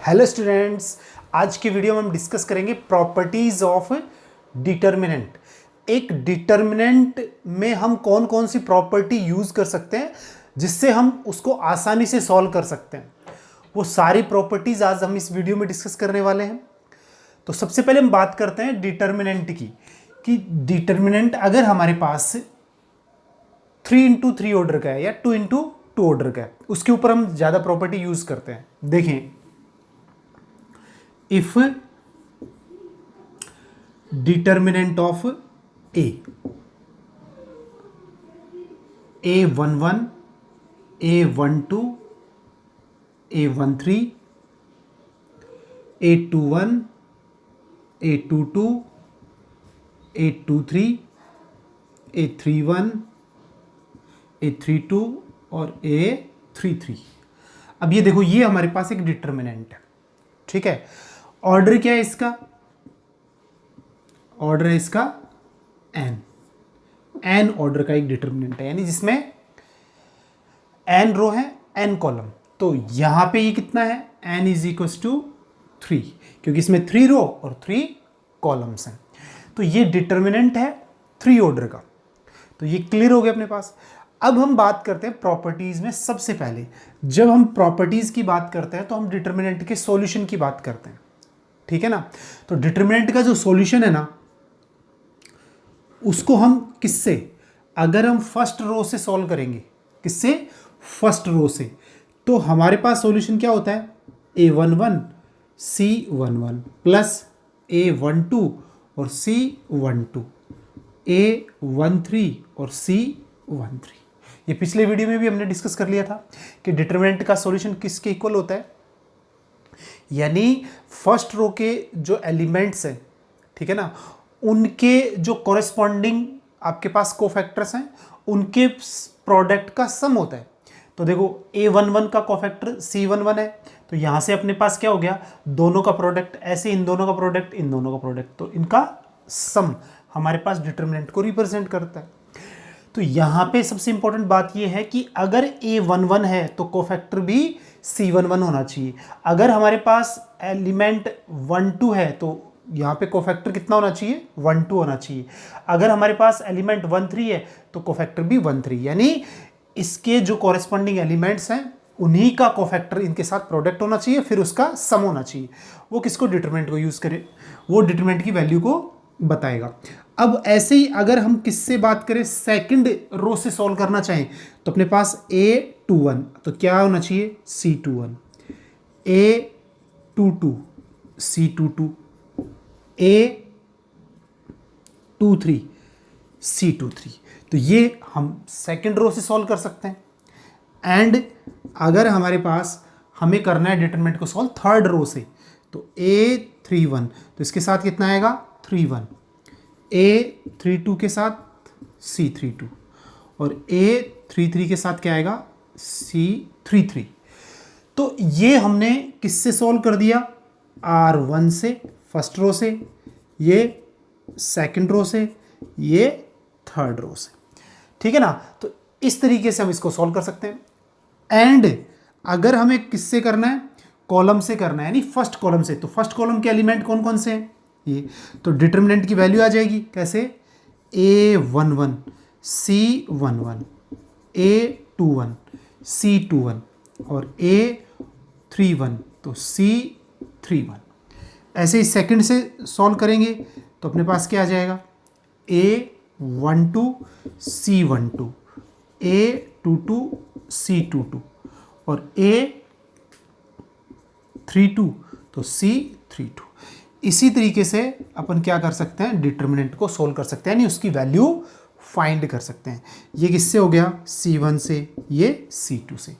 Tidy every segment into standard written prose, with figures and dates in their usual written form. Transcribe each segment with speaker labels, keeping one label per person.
Speaker 1: Hello students, आज की video में हम डिस्कस करेंगे प्रॉपर्टीज ऑफ डिटर्मिनेंट। एक डिटर्मिनेंट में हम कौन कौन सी प्रॉपर्टी यूज कर सकते हैं जिससे हम उसको आसानी से सॉल्व कर सकते हैं। वो सारी प्रॉपर्टीज आज हम इस वीडियो में डिस्कस करने वाले हैं। तो सबसे पहले हम बात करते हैं डिटर्मिनेंट की, कि डिटर्मिनेंट अगर हमारे पास 3x3 ऑर्डर का है या 2x2 ऑर्डर का है, उसके ऊपर हम ज़्यादा प्रॉपर्टी यूज करते हैं। देखें, if determinant of a11 a12 a13 a21 a22 a23 a31 a32 और a33। अब ये देखो, ये हमारे पास एक डिटर्मिनेंट है, ठीक है। ऑर्डर क्या है इसका? ऑर्डर है इसका एन ऑर्डर का एक डिटर्मिनेंट है, यानी जिसमें एन रो है, एन कॉलम। तो यहां पे ये कितना है? एन इज इक्वल टू 3, क्योंकि इसमें 3 रो और 3 कॉलम्स हैं। तो ये डिटर्मिनेंट है 3 ऑर्डर का। तो ये क्लियर हो गया अपने पास। अब हम बात करते हैं प्रॉपर्टीज में। सबसे पहले जब हम प्रॉपर्टीज की बात करते हैं तो हम डिटर्मिनेंट के सॉल्यूशन की बात करते हैं, ठीक है ना। तो डिटर्मिनेंट का जो सॉल्यूशन है ना, उसको हम किससे, अगर हम फर्स्ट रो से सॉल्व करेंगे, किससे? फर्स्ट रो से, तो हमारे पास सॉल्यूशन क्या होता है? a11 c11 प्लस a12 और c12 a13 और c13। ये पिछले वीडियो में भी हमने डिस्कस कर लिया था कि डिटर्मिनेंट का सॉल्यूशन किसके इक्वल होता है, यानी फर्स्ट रो के जो एलिमेंट्स हैं, ठीक है ना, उनके जो कॉरेस्पॉन्डिंग आपके पास कोफैक्टर्स हैं, उनके प्रोडक्ट का सम होता है। तो देखो, a11 का कोफैक्टर c11 है, तो यहां से अपने पास क्या हो गया? दोनों का प्रोडक्ट, ऐसे इन दोनों का प्रोडक्ट, इन दोनों का प्रोडक्ट, तो इनका सम हमारे पास डिटर्मिनेंट को रिप्रेजेंट करता है। तो यहां पे सबसे इंपॉर्टेंट बात यह है कि अगर a11 है तो कोफैक्टर भी c11 होना चाहिए। अगर हमारे पास एलिमेंट 12 है तो यहाँ पे कोफैक्टर कितना होना चाहिए? 12 होना चाहिए। अगर हमारे पास एलिमेंट 13 है तो कोफैक्टर भी 13, यानी इसके जो कॉरेस्पॉन्डिंग एलिमेंट्स हैं उन्हीं का कोफैक्टर इनके साथ प्रोडक्ट होना चाहिए, फिर उसका सम होना चाहिए। वो किसको? डिटरमिनेंट को यूज करे, वो डिटरमिनेंट की वैल्यू को बताएगा। अब ऐसे ही अगर हम किससे बात करें, सेकंड रो से सॉल्व करना चाहें, तो अपने पास a21, तो क्या होना चाहिए? c21, a22 c22, a23 c23। तो ये हम सेकंड रो से सॉल्व कर सकते हैं। एंड अगर हमारे पास हमें करना है डिटरमिनेंट को सॉल्व थर्ड रो से, तो a31, तो इसके साथ कितना आएगा? 31, a32 के साथ c32 और a33 के साथ क्या आएगा? c33। तो ये हमने किससे सॉल्व कर दिया? r1 से, फर्स्ट रो से, ये सेकंड रो से, ये थर्ड रो से, ठीक है ना। तो इस तरीके से हम इसको सॉल्व कर सकते हैं। एंड अगर हमें किससे करना है? कॉलम से करना है, यानी फर्स्ट कॉलम से। तो फर्स्ट कॉलम के एलिमेंट कौन कौन से हैं? ये तो डिटर्मिनेंट की वैल्यू आ जाएगी कैसे? a11 c11 a21 c21 और a31 तो c31। ऐसे ही सेकंड से सॉल्व करेंगे तो अपने पास क्या आ जाएगा? a12 c12 a22 c22 और a32 तो c32। इसी तरीके से अपन क्या कर सकते हैं? डिटर्मिनेंट को सोल्व कर सकते हैं, यानी उसकी वैल्यू फाइंड कर सकते हैं। ये किससे हो गया? c1 से, ये c2 से।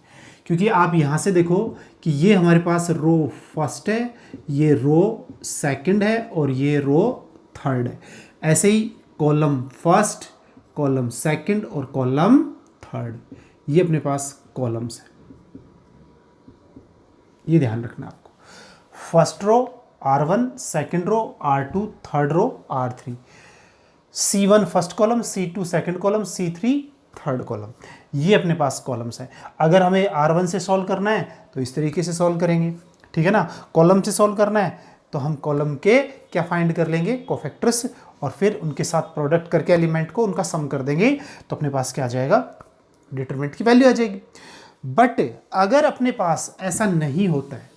Speaker 1: क्योंकि आप यहाँ से देखो कि ये हमारे पास रो फर्स्ट है, ये रो सेकंड है और ये रो थर्ड है। ऐसे ही कॉलम फर्स्ट, कॉलम सेकंड और कॉलम थर्ड, ये अपने पास कॉलम्स है। ये ध्यान रखना आपको। First row R1, second row R2, third row R3, C1 first column, C2 second column, C3 third column. ये अपने पास कॉलम्स हैं। अगर हमें R1 से सॉल्व करना है तो इस तरीके से सॉल्व करेंगे। ठीक है ना। कॉलम से सॉल्व करना है तो हम कॉलम के क्या फाइंड कर लेंगे, कोफैक्टर्स, और फिर उनके साथ प्रोडक्ट करके एलिमेंट को उनका सम कर देंगे तो अपने पास क्या आ जाएगा, डिटरमिनेंट की वैल्यू आ जाएगी। बट अगर अपने पास ऐसा नहीं होता है,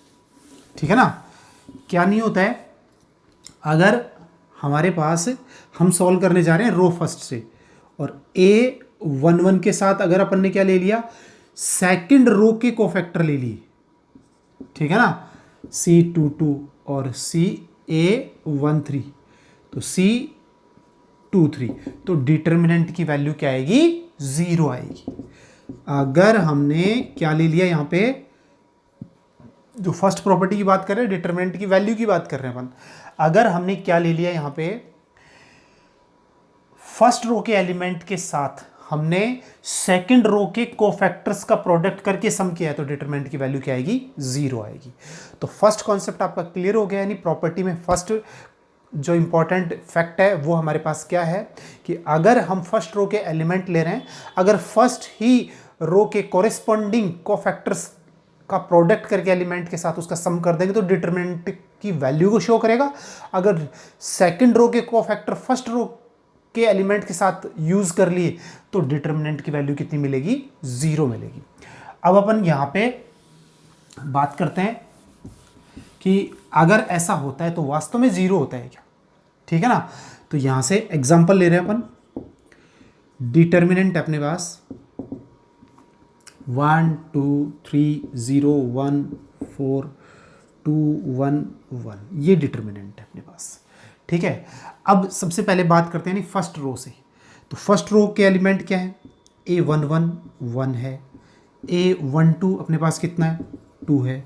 Speaker 1: ठीक है ना, क्या नहीं होता है, अगर हमारे पास हम सॉल्व करने जा रहे हैं रो फर्स्ट से और A11 के साथ अगर अपन ने क्या ले लिया, सेकंड रो के कोफैक्टर ले लिए, ठीक है ना, C22 और CA13, तो C23, तो डिटरमिनेंट की वैल्यू क्या आएगी, 0 आएगी। अगर हमने क्या ले लिया, यहां पे जो फर्स्ट प्रॉपर्टी की बात कर रहे हैं, डिटरमिनेंट की वैल्यू की बात कर रहे हैं अपन, अगर हमने क्या ले लिया, यहां पे फर्स्ट रो के एलिमेंट के साथ हमने सेकंड रो के कोफैक्टर्स का प्रोडक्ट करके सम किया है तो डिटरमिनेंट की वैल्यू क्या आएगी, 0 आएगी। तो फर्स्ट कॉन्सेप्ट आपका क्लियर हो गया, यानी प्रॉपर्टी में फर्स्ट जो इंपॉर्टेंट फैक्ट है वो हमारे पास क्या है कि अगर हम फर्स्ट रो के एलिमेंट ले रहे हैं, अगर फर्स्ट ही रो के कोरेस्पॉन्डिंग कोफैक्टर्स का प्रोडक्ट करके एलिमेंट के साथ उसका सम कर देंगे तो डिटरमिनेंट की वैल्यू को शो करेगा। अगर सेकंड रो के कोफैक्टर फर्स्ट रो के एलिमेंट के साथ यूज कर लिए तो डिटरमिनेंट की वैल्यू कितनी मिलेगी, 0 मिलेगी। अब अपन यहां पे बात करते हैं कि अगर ऐसा होता है तो वास्तव में 0 होता है क्या, ठीक है ना। तो यहां से एग्जांपल ले रहे हैं अपन, डिटरमिनेंट अपने पास 1 2 3 0 1 4 2 1 1, ये डिटरमिनेंट है अपने पास, ठीक है। अब सबसे पहले बात करते हैं नहीं फर्स्ट रो से, तो फर्स्ट रो के एलिमेंट क्या है, A11 1 है, A12 अपने पास कितना है, 2 है,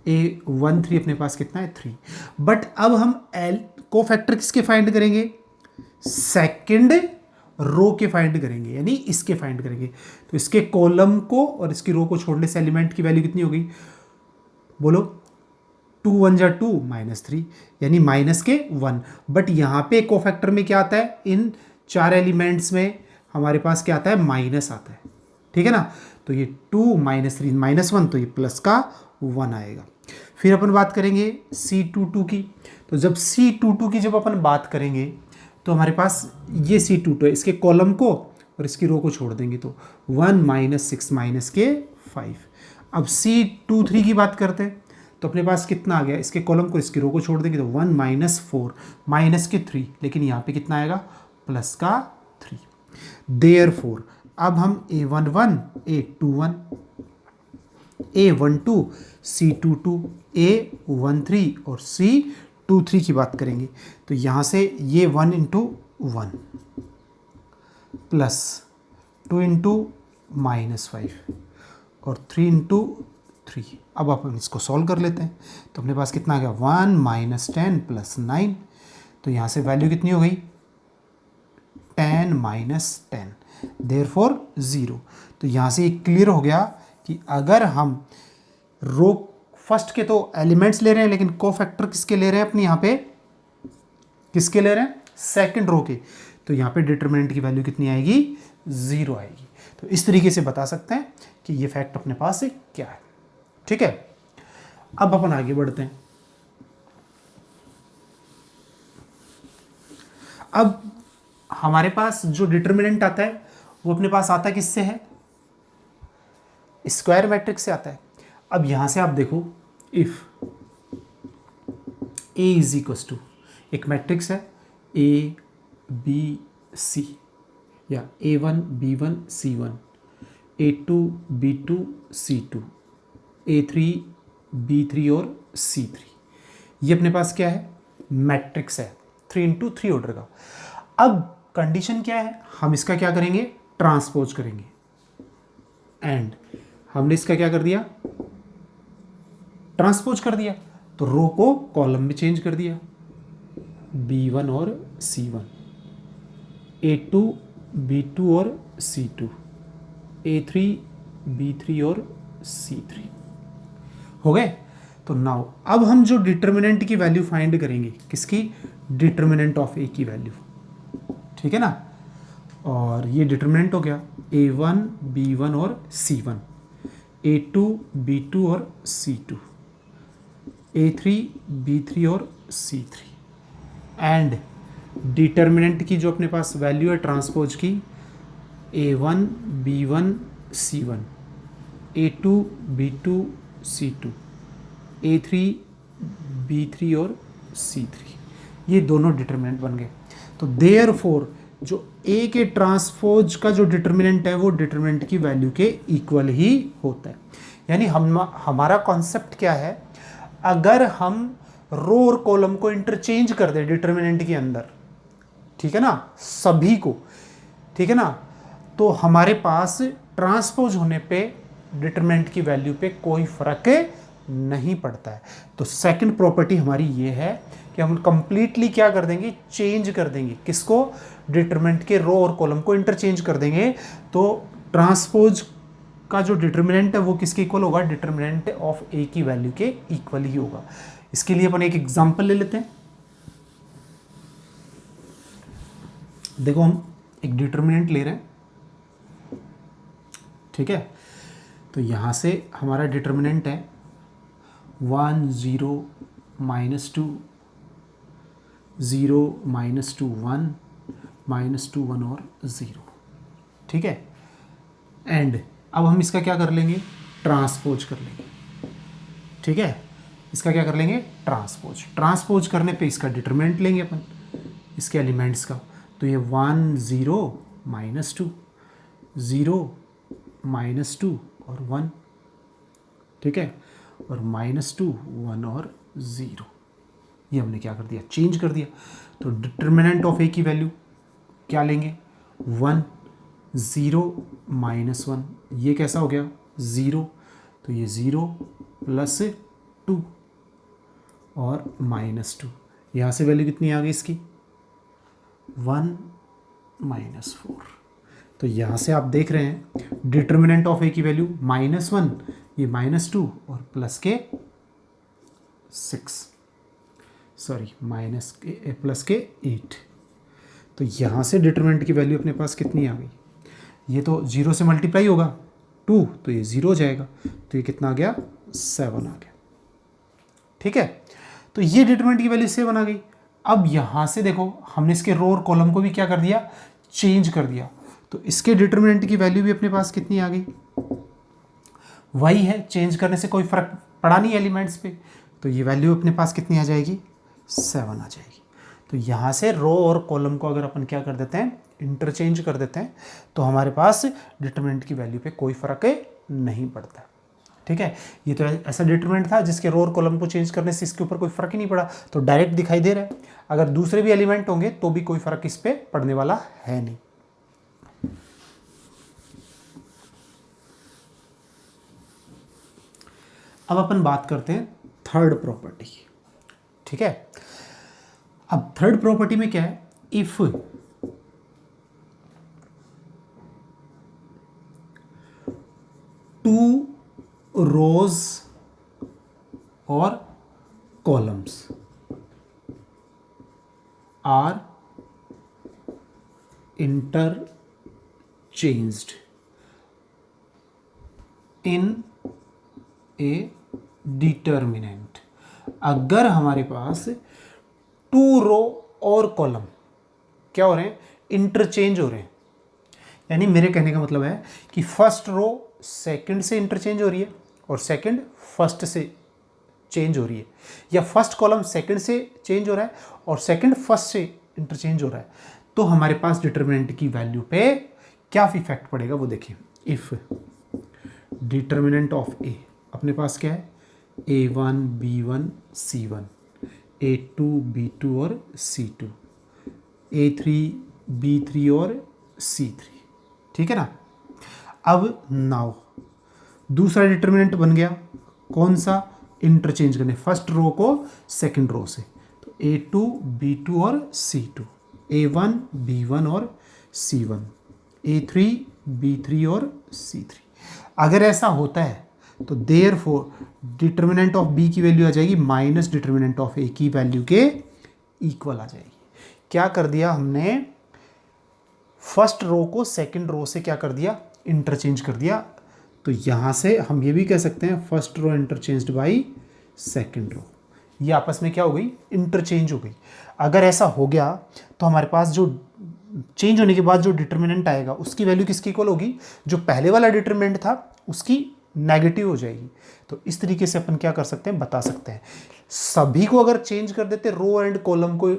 Speaker 1: A13 अपने पास कितना है, 3। बट अब हम कोफैक्टर किसके फाइंड करेंगे, सेकंड रो के फाइंड करेंगे, यानी इसके फाइंड करेंगे। तो इसके कॉलम को और इसकी रो को छोड़ने से एलिमेंट की वैल्यू कितनी होगी, बोलो, 2 1 जा 2 -3, यानी माइनस के 1। बट यहाँ पे कोफैक्टर में क्या आता है, इन 4 एलिमेंट्स में हमारे पास क्या आता है, माइनस आता है, ठीक है ना। तो ये 2 -3 -1, तो ये प्लस का 1 आएगा। फिर अपन बात करेंगे C22 की, तो जब C22 की जब अपन बात करेंगे तो हमारे पास ये C22 है, इसके कॉलम को और इसकी रो को छोड़ देंगे तो 1 -6 -5। अब C23 की बात करते हैं तो अपने पास कितना आ गया, इसके कॉलम को इसकी रो को छोड़ देंगे तो 1 -4 -3, लेकिन यहाँ पे कितना आएगा, प्लस का 3। देयरफॉर अब हम A11 A21 A12 C22 A13 और C23 की बात करेंगे तो यहाँ से ये 1 × 1 प्लस 2 × -5 और 3 × 3। अब अपन इसको सॉल्व कर लेते हैं तो अपने पास कितना आ गया, 1 -10 + 9, तो यहाँ से वैल्यू कितनी हो गई, 10 - 10, देयरफॉर 0। तो यहाँ से क्लियर हो गया कि अगर हम रो फर्स्ट के तो एलिमेंट्स ले रहे हैं लेकिन कोफैक्टर किसके ले रहे हैं, अपने यहाँ पे किसके ले रहे हैं, सेकंड रो के, तो यहाँ पे डिटरमिनेंट की वैल्यू कितनी आएगी, 0 आएगी। तो इस तरीके से बता सकते हैं कि ये फैक्ट अपने पास क्या है, ठीक है। अब अपन आगे बढ़ते हैं। अब हमारे पास जो डिटरमिनेंट आता है वो अपने पास आता किससे है, स्क्वायर मैट्रिक्स से आता है। अब यहां से आप देखो, इफ A = एक मैट्रिक्स है A B C या A1 B1 C1 A2 B2 C2 A3 B3 और C3, ये अपने पास क्या है, मैट्रिक्स है 3 × 3 ऑर्डर का। अब कंडीशन क्या है, हम इसका क्या करेंगे, ट्रांसपोज करेंगे, एंड हमने इसका क्या कर दिया, ट्रांसपोज कर दिया, तो रो को कॉलम में चेंज कर दिया, B1 और C1 A2 B2 और C2 A3 B3 और C3 हो गए। तो नाउ अब हम जो डिटरमिनेंट की वैल्यू फाइंड करेंगे, किसकी, डिटरमिनेंट ऑफ A की वैल्यू, ठीक है ना। और ये डिटरमिनेंट हो गया A1 B1 और C1 A2 B2 और C2 A3 B3 और C3 एंड डिटर्मिनेंट की जो अपने पास वैल्यू है ट्रांसपोज की A1 B1 C1 A2 B2 C2 A3 B3 और C3 ये दोनों डिटर्मिनेंट बन गए। तो देयरफॉर जो A के ट्रांसपोज का जो डिटर्मिनेंट है वो डिटर्मिनेंट की वैल्यू के इक्वल ही होता है। यानी हमारा कॉन्सेप्ट क्या है, अगर हम रो और कॉलम को इंटरचेंज कर दें डिटर्मिनेंट के अंदर, ठीक है ना, सभी को, ठीक है ना, तो हमारे पास ट्रांसपोज होने पे डिटरमिनेंट की वैल्यू पे कोई फर्क नहीं पड़ता है। तो सेकंड प्रॉपर्टी हमारी ये है कि हम कंप्लीटली क्या कर देंगे, चेंज कर देंगे किसको, डिटरमिनेंट के रो और कॉलम को इंटरचेंज कर देंगे। तो ट्रांसपोज का जो डिटरमिनेंट है वो किसके इक्वल होगा, डिटरमिनेंट ऑफ ए की वैल्यू के इक्वल ही होगा। इसके लिए अपन एक एग्जांपल ले लेते हैं। देखो हम एक डिटरमिनेंट ले रहे हैं, ठीक है। तो यहां से हमारा डिटरमिनेंट है 1 0 -2 0 -2 1 -2 1 और 0, ठीक है। एंड अब हम इसका क्या कर लेंगे, ट्रांसपोज कर लेंगे, ठीक है। इसका क्या कर लेंगे, ट्रांसपोज करने पे इसका डिटरमिनेंट लेंगे अपन इसके एलिमेंट्स का। तो ये 1 0 -2 0 -2 और 1, ठीक है, और -2 1 और 0, ये हमने क्या कर दिया, चेंज कर दिया। तो डिटरमिनेंट ऑफ ए की वैल्यू क्या लेंगे, 1 0 -1, ये कैसा हो गया 0, तो ये 0 + 2 और -2, यहाँ से वैल्यू कितनी आ गई इसकी 1 -4। तो यहाँ से आप देख रहे हैं डिटरमिनेंट ऑफ ए की वैल्यू -1, ये -2 और प्लस के 6, सॉरी प्लस के 8। तो यहाँ से डिटरमिनेंट की वैल्यू अपने पास कितनी आ गई, ये तो 0 से मल्टीप्लाई होगा 2, तो ये 0 हो जाएगा, तो ये कितना आ गया 7 आ गया, ठीक है। तो ये डिटरमिनेंट की वैल्यू 7 आ गई। अब यहाँ से देखो हमने इसके रो और कॉलम को भी क्या कर दिया, चेंज कर दिया। तो इसके डिटरमिनेंट की वैल्यू भी अपने पास कितनी आ गई, वही है, चेंज करने से कोई फर्क पड़ा नहीं एलिमेंट्स पे। तो ये वैल्यू अपने पास कितनी आ जाएगी, 7 आ जाएगी। तो यहाँ से रो और कॉलम को अगर अपन क्या कर देते हैं, इंटरचेंज कर देते हैं, तो हमारे पास डिटरमिनेंट की वैल्यू पे कोई फर्क नहीं पड़ता, ठीक है। ये तो ऐसा डिटरमिनेंट था जिसके रो और कॉलम को चेंज करने से इसके ऊपर कोई फर्क ही नहीं पड़ा, तो डायरेक्ट दिखाई दे रहा है। अगर दूसरे भी एलिमेंट होंगे तो भी कोई फर्क इस पे पड़ने वाला है नहीं। अब अपन बात करते हैं थर्ड प्रॉपर्टी, ठीक है। अब थर्ड प्रॉपर्टी में क्या है, इफ टू रोज और columns are interchanged in a determinant. अगर हमारे पास 2 रो और कॉलम क्या हो रहे हैं, इंटरचेंज हो रहे हैं, यानी मेरे कहने का मतलब है कि फर्स्ट रो सेकंड से इंटरचेंज हो रही है और सेकंड फर्स्ट से चेंज हो रही है, या फर्स्ट कॉलम सेकंड से चेंज हो रहा है और सेकंड फर्स्ट से इंटरचेंज हो रहा है, तो हमारे पास डिटरमिनेंट की वैल्यू पे क्या इफेक्ट पड़ेगा वो देखिए। इफ डिटरमिनेंट ऑफ ए अपने पास क्या है, A1 B1 C1 A2 B2 और C2 A3 B3 और C3, ठीक है ना। अब नाउ दूसरा डिटरमिनेंट बन गया, कौन सा, इंटरचेंज करने फर्स्ट रो को सेकंड रो से, तो A2 B2 और C2 A1 B1 और C1 A3 B3 और C3। अगर ऐसा होता है तो देयरफॉर डिटरमिनेंट ऑफ बी की वैल्यू आ जाएगी माइनस डिटरमिनेंट ऑफ ए की वैल्यू के इक्वल आ जाएगी। क्या कर दिया हमने, फर्स्ट रो को सेकंड रो से क्या कर दिया, इंटरचेंज कर दिया। तो यहां से हम ये भी कह सकते हैं first row interchanged by second row. ये आपस में क्या हो गई, इंटरचेंज हो गई। अगर ऐसा हो गया तो हमारे पास जो चेंज होने के बाद जो डिटर्मिनेंट आएगा उसकी वैल्यू किसकी इक्वल होगी, जो पहले वाला डिटर्मिनेंट था उसकी नेगेटिव हो जाएगी। तो इस तरीके से अपन क्या कर सकते हैं, बता सकते हैं। सभी को अगर चेंज कर देते रो एंड कॉलम को,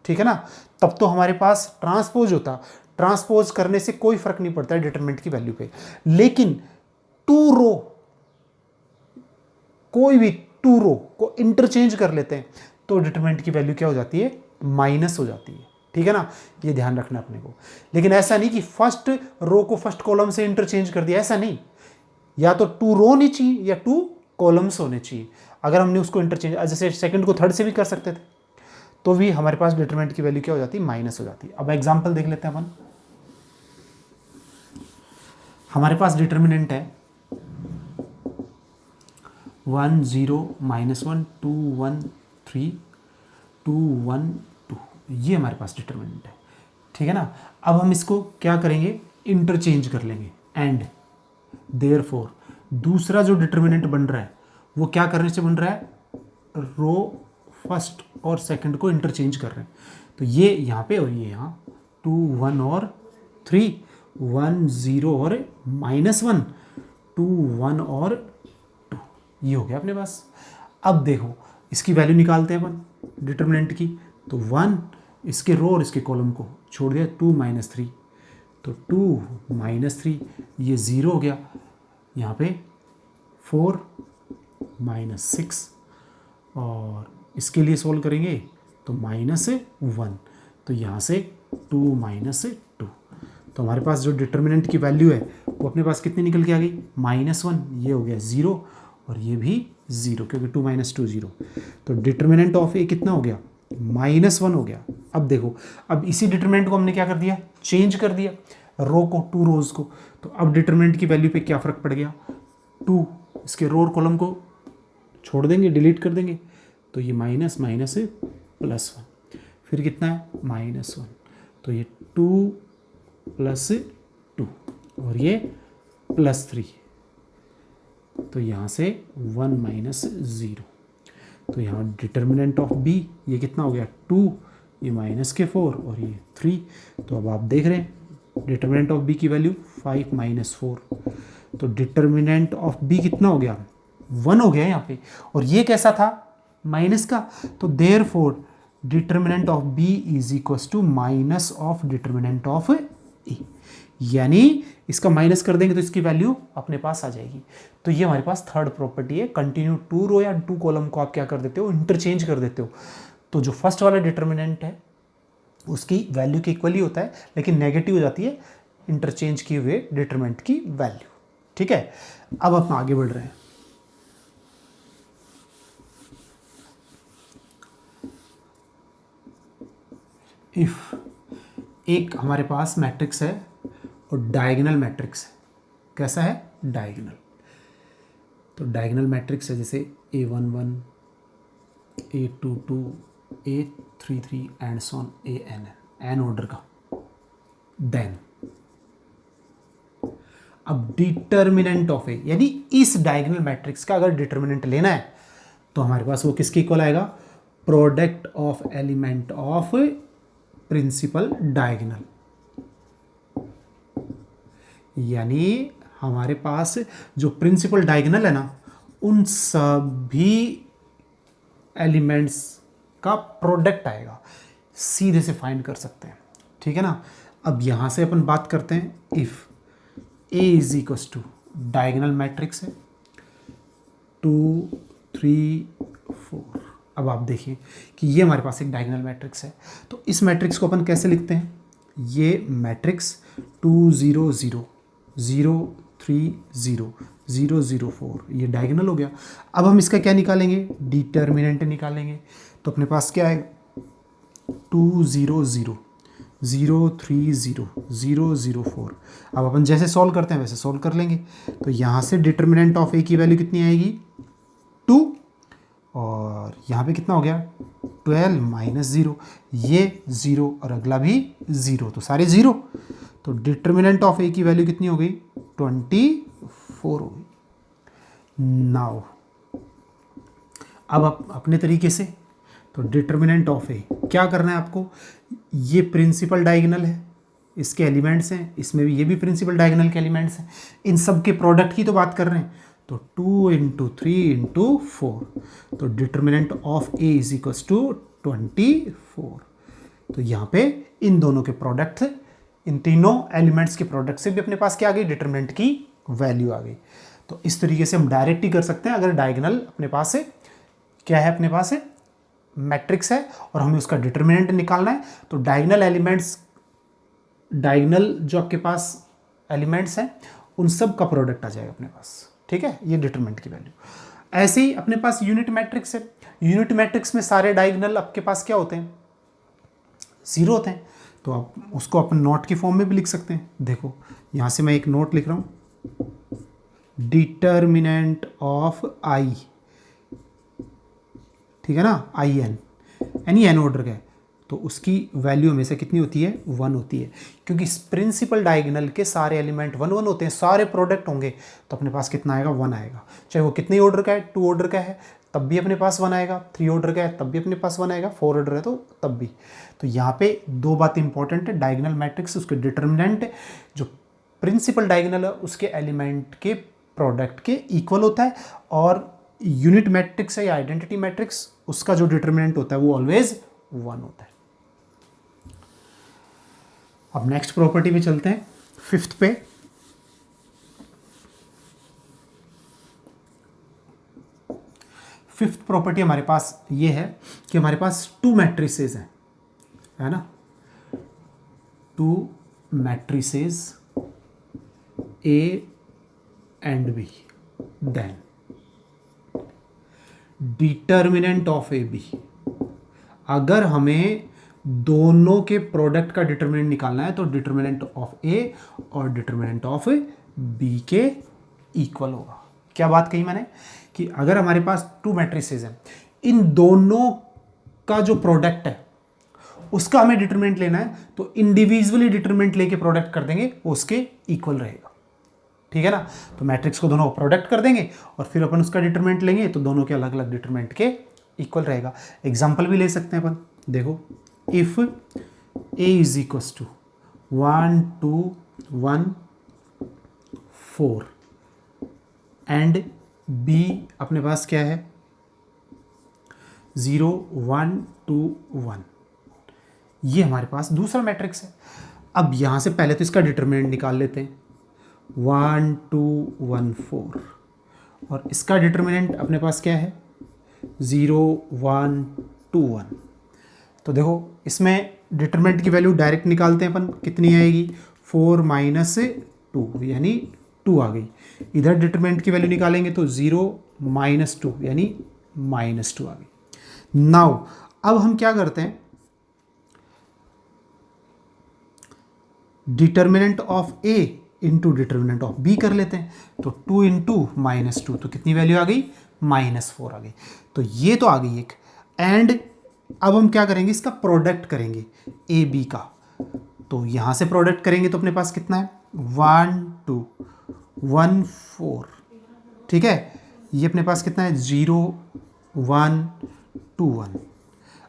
Speaker 1: ठीक है ना, तब तो हमारे पास ट्रांसपोज होता, ट्रांसपोज करने से कोई फर्क नहीं पड़ता है डिटरमिनेंट की वैल्यू पे। लेकिन टू रो, कोई भी टू रो को इंटरचेंज कर लेते हैं तो डिटरमिनेंट की वैल्यू क्या हो जाती है, माइनस हो जाती है, ठीक है ना, ये ध्यान रखना अपने को। लेकिन ऐसा नहीं कि फर्स्ट रो को फर्स्ट कॉलम से इंटरचेंज कर दिया, ऐसा नहीं, या तो टू रो होनी चाहिए या टू कॉलम्स होने चाहिए। अगर हमने उसको इंटरचेंज, जैसे सेकंड को थर्ड से भी कर सकते थे, तो भी हमारे पास डिटरमिनेंट की वैल्यू क्या हो जाती है, माइनस हो जाती है। अब एग्जांपल देख लेते हैं अपन। हमारे पास डिटरमिनेंट है 1 0 -1 2 1 3 2 1 2, ये हमारे पास डिटरमिनेंट है, ठीक है ना। अब हम इसको क्या करेंगे, इंटरचेंज कर लेंगे। एंड देयरफॉर दूसरा जो डिटरमिनेंट बन रहा है वो क्या करने से बन रहा है, रो फर्स्ट और सेकंड को इंटरचेंज कर रहे हैं। तो ये यहाँ पे और ये यहाँ 2 1 और 3, 1 0 और -1, 2 1 और 2, ये हो गया अपने पास। अब देखो इसकी वैल्यू निकालते हैं अपन डिटरमिनेंट की। तो 1 इसके रो और इसके कॉलम को छोड़ दिया, 2 -3, तो 2 -3 ये 0 हो गया। यहाँ पे 4 -6 और इसके लिए सोल्व करेंगे तो -1, तो यहाँ से 2 -2, तो हमारे पास जो डिटरमिनेंट की वैल्यू है वो अपने पास कितनी निकल के आ गई, -1, ये हो गया 0 और ये भी 0, क्योंकि 2 -2 0। तो डिटरमिनेंट ऑफ ए कितना हो गया, -1 हो गया। अब देखो, अब इसी डिटरमिनेंट को हमने क्या कर दिया, चेंज कर दिया, रो को, टू रोज को। तो अब डिटरमिनेंट की वैल्यू पे क्या फ़र्क पड़ गया, 2 इसके रो और कॉलम को छोड़ देंगे, डिलीट कर देंगे, तो ये माइनस माइनस +1, फिर कितना है -1, तो ये 2 + 2 और ये +3, तो यहाँ से 1 -0, तो यहाँ डिटर्मिनेंट ऑफ बी ये कितना हो गया 2, ये -4 और ये 3। तो अब आप देख रहे हैं डिटर्मिनेंट ऑफ बी की वैल्यू 5 -4, तो डिटर्मिनेंट ऑफ बी कितना हो गया 1 हो गया यहाँ पे, और ये कैसा था माइनस का, तो therefore determinant of B is equals to minus of determinant of A, यानी इसका माइनस कर देंगे तो इसकी वैल्यू अपने पास आ जाएगी। तो ये हमारे पास थर्ड प्रॉपर्टी है, कंटिन्यू टू रो या टू कॉलम को आप क्या कर देते हो, इंटरचेंज कर देते हो। तो जो फर्स्ट वाला डिटर्मिनेंट है उसकी वैल्यू के इक्वल ही होता है, लेकिन नेगेटिव हो जाती है इंटरचेंज किए हुए डिटर्मिनेंट की वैल्यू, ठीक है। अब हम आगे बढ़ रहे हैं। इफ एक हमारे पास मैट्रिक्स है और डायगोनल मैट्रिक्स है, कैसा है डायगोनल, तो डायगोनल मैट्रिक्स है जैसे A11 A22 A33 and so on an order का। देन अब डिटर्मिनेंट ऑफ ए, यानी इस डायगोनल मैट्रिक्स का अगर डिटर्मिनेंट लेना है तो हमारे पास वो किसके इक्वल आएगा, product of element of principal diagonal, यानी हमारे पास जो प्रिंसिपल डायगोनल है ना उन सभी एलिमेंट्स का प्रोडक्ट आएगा, सीधे से फाइंड कर सकते हैं, ठीक है ना। अब यहां से अपन बात करते हैं if A is equals to diagonal matrix है 2 3 4। अब आप देखिए कि ये हमारे पास एक डायगोनल मैट्रिक्स है, तो इस मैट्रिक्स को अपन कैसे लिखते हैं, ये मैट्रिक्स 2 0 0 0 3 0 0 0 4 ये डायगोनल हो गया। अब हम इसका क्या निकालेंगे, डिटर्मिनेंट निकालेंगे, तो अपने पास क्या है 2 0 0 0 3 0 0 0 4। अब अपन जैसे सॉल्व करते हैं वैसे सॉल्व कर लेंगे, तो यहाँ से डिटर्मिनेंट ऑफ ए की वैल्यू कितनी आएगी 2, और यहाँ पे कितना हो गया 12 -0, ये 0 और अगला भी 0, तो सारे 0, तो डिटर्मिनेंट ऑफ ए की वैल्यू कितनी हो गई 24 हो गई। नाउ अब आप अपने तरीके से, तो डिटर्मिनेंट ऑफ ए क्या करना है आपको, ये प्रिंसिपल डायगोनल है, इसके एलिमेंट्स हैं, इसमें भी ये भी प्रिंसिपल डायगोनल के एलिमेंट्स हैं, इन सब के प्रोडक्ट की तो बात कर रहे हैं, तो 2 इंटू 3 इंटू 4, तो determinant of A is equals to 24। तो यहाँ पे इन दोनों के प्रोडक्ट, इन तीनों एलिमेंट्स के प्रोडक्ट से भी अपने पास क्या आ गई, डिटर्मिनेंट की वैल्यू आ गई। तो इस तरीके से हम डायरेक्ट ही कर सकते हैं, अगर डायगोनल अपने पास है, क्या है अपने पास है, मैट्रिक्स है, और हमें उसका डिटर्मिनेंट निकालना है, तो डायगोनल एलिमेंट्स, डायगोनल जो आपके पास एलिमेंट्स हैं उन सब का प्रोडक्ट आ जाएगा अपने पास, ठीक है, ये डिटरमिनेंट की वैल्यू। ऐसे ही अपने पास यूनिट मैट्रिक्स है, यूनिट मैट्रिक्स में सारे डायगोनल आपके पास क्या होते हैं, 0 होते हैं, तो आप उसको अपन नोट की फॉर्म में भी लिख सकते हैं। देखो यहाँ से मैं एक नोट लिख रहा हूँ, डिटर्मिनेंट ऑफ आई, ठीक है ना, आई एन, यानी एन ऑर्डर का है, तो उसकी वैल्यू हमेशा कितनी होती है, 1 होती है, क्योंकि प्रिंसिपल डायगोनल के सारे एलिमेंट 1 1 होते हैं, सारे प्रोडक्ट होंगे तो अपने पास कितना आएगा, 1 आएगा, चाहे वो कितने ऑर्डर का है, 2 ऑर्डर का है तब भी अपने पास 1 आएगा, 3 ऑर्डर का है तब भी अपने पास 1 आएगा, 4 ऑर्डर है तो तब भी। तो यहाँ पे दो बात इंपॉर्टेंट है, डायगोनल मैट्रिक्स उसके डिटर्मिनेंट जो प्रिंसिपल डायगोनल है उसके एलिमेंट के प्रोडक्ट के इक्वल होता है, और यूनिट मैट्रिक्स है या आइडेंटिटी मैट्रिक्स उसका जो डिटर्मिनेंट होता है वो ऑलवेज 1 होता है। अब नेक्स्ट प्रॉपर्टी पे चलते हैं, 5th पे। फिफ्थ प्रॉपर्टी हमारे पास ये है कि हमारे पास 2 मैट्रिसेस हैं, है ना, 2 matrices A and B, then determinant of A B, अगर हमें दोनों के प्रोडक्ट का डिटर्मिनेंट निकालना है तो डिटर्मिनेंट ऑफ ए और डिटर्मिनेंट ऑफ बी के इक्वल होगा। क्या बात कही मैंने, कि अगर हमारे पास 2 मैट्रिसेस हैं, इन दोनों का जो प्रोडक्ट है उसका हमें डिटर्मिनेंट लेना है, तो इंडिविजुअली डिटर्मिनेंट लेके प्रोडक्ट कर देंगे, वो उसके इक्वल रहेगा, ठीक है ना। तो मैट्रिक्स को दोनों प्रोडक्ट कर देंगे और फिर अपन उसका डिटरमिनेंट लेंगे, तो दोनों के अलग अलग डिटरमिनेंट के इक्वल रहेगा। एग्जांपल भी ले सकते हैं अपन, देखो if A is equal to 1 2 1 4 and B अपने पास क्या है 0 1 2 1, ये हमारे पास दूसरा मैट्रिक्स है। अब यहां से पहले तो इसका डिटरमिनेंट निकाल लेते हैं, 1 2 1 4, और इसका डिटरमिनेंट अपने पास क्या है 0 1 2 1। तो देखो इसमें डिटरमिनेंट की वैल्यू डायरेक्ट निकालते हैं अपन, कितनी आएगी 4 माइनस 2 यानी 2 आ गई। इधर डिटरमिनेंट की वैल्यू निकालेंगे तो 0 माइनस 2 यानी -2 आ गई। नाउ अब हम क्या करते हैं, determinant of A into determinant of B कर लेते हैं, तो 2 इंटू -2, तो कितनी वैल्यू आ गई -4 आ गई। तो ये तो आ गई एक, एंड अब हम क्या करेंगे, इसका प्रोडक्ट करेंगे ए बी का, तो यहां से प्रोडक्ट करेंगे तो अपने पास कितना है 1 2 1 4, ठीक है, ये अपने पास कितना है 0 1 2 1।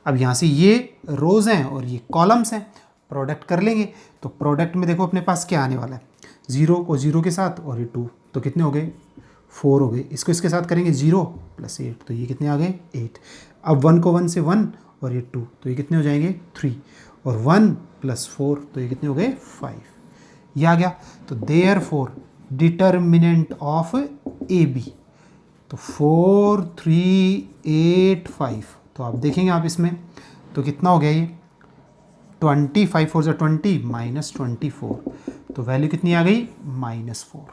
Speaker 1: अब यहां से ये रोज हैं और ये कॉलम्स हैं, प्रोडक्ट कर लेंगे, तो प्रोडक्ट में देखो अपने पास क्या आने वाला है 0 को 0 के साथ और ये 2, तो कितने हो गए 4 हो गए। इसको इसके साथ करेंगे 0 + 8, तो ये कितने आ गए 8। अब 1 को 1 से 1 और ये 2, तो ये कितने हो जाएंगे 3, और 1 + 4, तो ये कितने हो गए 5, ये आ गया। तो therefore determinant of A B, तो 4 3 8 5, तो आप देखेंगे आप इसमें तो कितना हो गया ये 25 4 से 20 -24, तो वैल्यू कितनी आ गई -4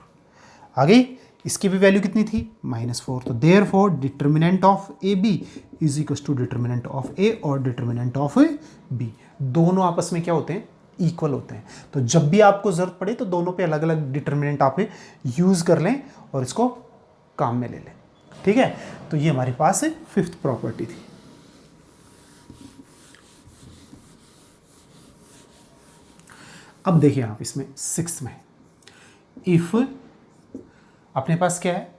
Speaker 1: आ गई। इसकी भी वैल्यू कितनी थी -4, तो therefore determinant of A B is equal to determinant of A और डिटर्मिनेंट ऑफ बी, दोनों आपस में क्या होते हैं इक्वल होते हैं। तो जब भी आपको जरूरत पड़े तो दोनों पे अलग अलग डिटर्मिनेंट आप यूज कर लें और इसको काम में ले लें, ठीक है। तो ये हमारे पास 5th प्रॉपर्टी थी। अब देखिए आप इसमें 6th में, इफ अपने पास क्या है